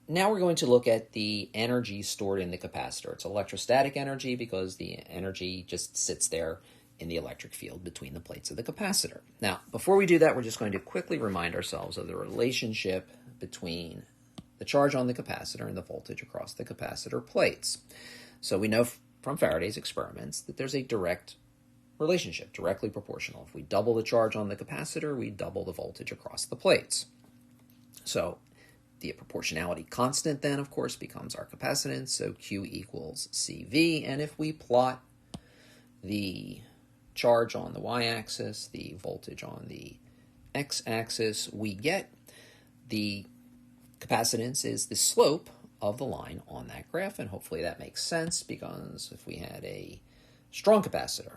now we're going to look at the energy stored in the capacitor. It's electrostatic energy because the energy just sits there in the electric field between the plates of the capacitor. Now, before we do that, we're just going to quickly remind ourselves of the relationship between the charge on the capacitor and the voltage across the capacitor plates. So we know from Faraday's experiments that there's a direct relationship, directly proportional. If we double the charge on the capacitor, we double the voltage across the plates. So the proportionality constant then, of course, becomes our capacitance, so Q equals CV. And if we plot the charge on the y-axis, the voltage on the x-axis, we get the capacitance is the slope of the line on that graph, and hopefully that makes sense, because if we had a strong capacitor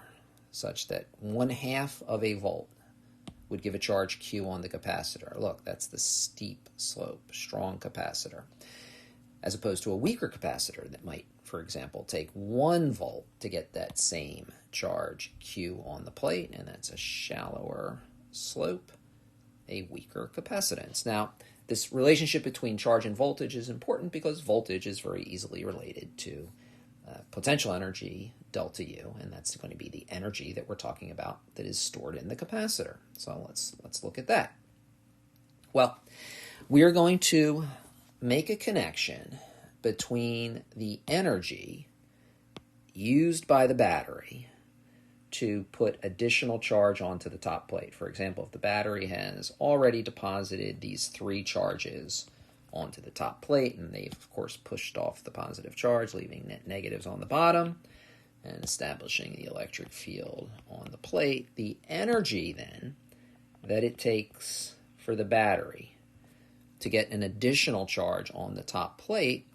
such that 1/2 of a volt would give a charge Q on the capacitor. Look, that's the steep slope, strong capacitor. As opposed to a weaker capacitor that might, for example, take 1 volt to get that same charge Q on the plate, and that's a shallower slope, a weaker capacitance. Now, this relationship between charge and voltage is important because voltage is very easily related to potential energy, delta U, and that's going to be the energy that we're talking about that is stored in the capacitor. So let's look at that. Well, we are going to make a connection between the energy used by the battery to put additional charge onto the top plate. For example, if the battery has already deposited these 3 charges onto the top plate, and they've, of course, pushed off the positive charge, leaving net negatives on the bottom, and establishing the electric field on the plate, the energy then that it takes for the battery to get an additional charge on the top plate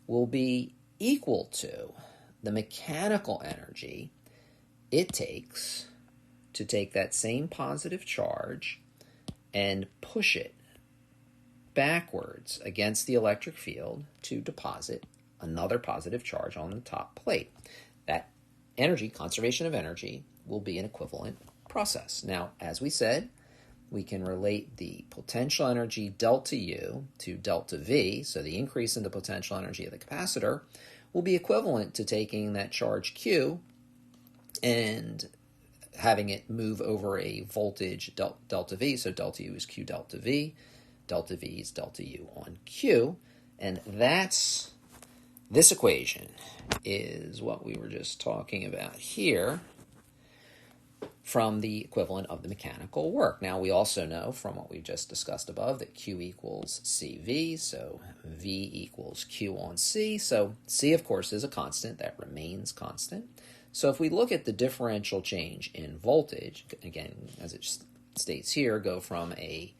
will be equal to the mechanical energy it takes to take that same positive charge and push it backwards against the electric field to deposit another positive charge on the top plate. That energy, conservation of energy, will be an equivalent process. Now, as we said, we can relate the potential energy delta U to delta V, so the increase in the potential energy of the capacitor will be equivalent to taking that charge Q and having it move over a voltage delta V, so delta U is Q delta V is delta U on Q, and this equation is what we were just talking about here from the equivalent of the mechanical work. Now, we also know from what we just discussed above that Q equals CV, so V equals Q on C. So C, of course, is a constant that remains constant. So if we look at the differential change in voltage, again, as it states here, go from a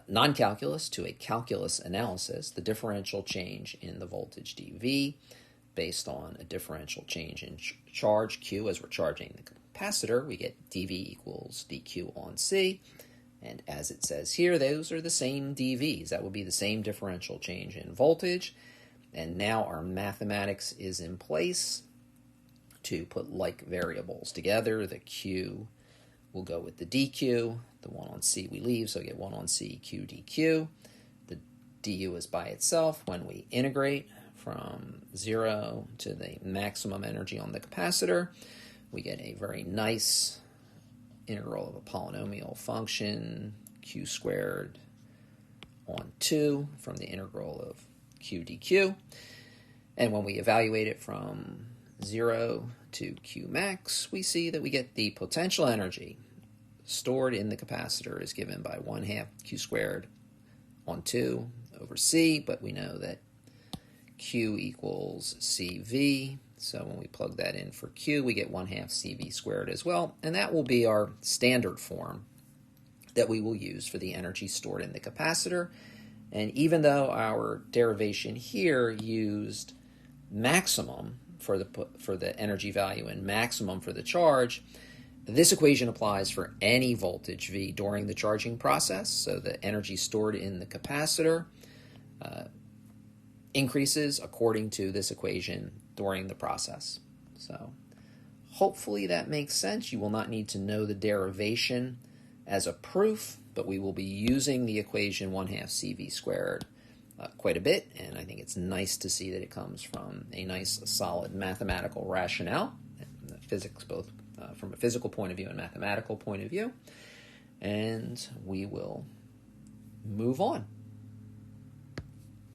non-calculus to a calculus analysis, the differential change in the voltage dV based on a differential change in charge Q as we're charging the capacitor, we get dV equals dQ on C. And as it says here, those are the same dVs. That would be the same differential change in voltage. And now our mathematics is in place to put like variables together. The Q will go with the dQ. The 1 on C we leave, so we get 1 on C Q dQ. The du is by itself. When we integrate from 0 to the maximum energy on the capacitor, we get a very nice integral of a polynomial function, Q squared on 2 from the integral of Q dQ. And when we evaluate it from 0 to Q max, we see that we get the potential energy stored in the capacitor is given by 1/2 Q squared on 2 over C, but we know that Q equals CV, so when we plug that in for Q, we get 1/2 CV squared as well, and that will be our standard form that we will use for the energy stored in the capacitor. And even though our derivation here used maximum for the energy value and maximum for the charge, this equation applies for any voltage V during the charging process. So the energy stored in the capacitor increases according to this equation during the process. So hopefully that makes sense. You will not need to know the derivation as a proof, but we will be using the equation 1/2 CV squared quite a bit, and I think it's nice to see that it comes from a nice, solid mathematical rationale, physics, both from a physical point of view and mathematical point of view. And we will move on.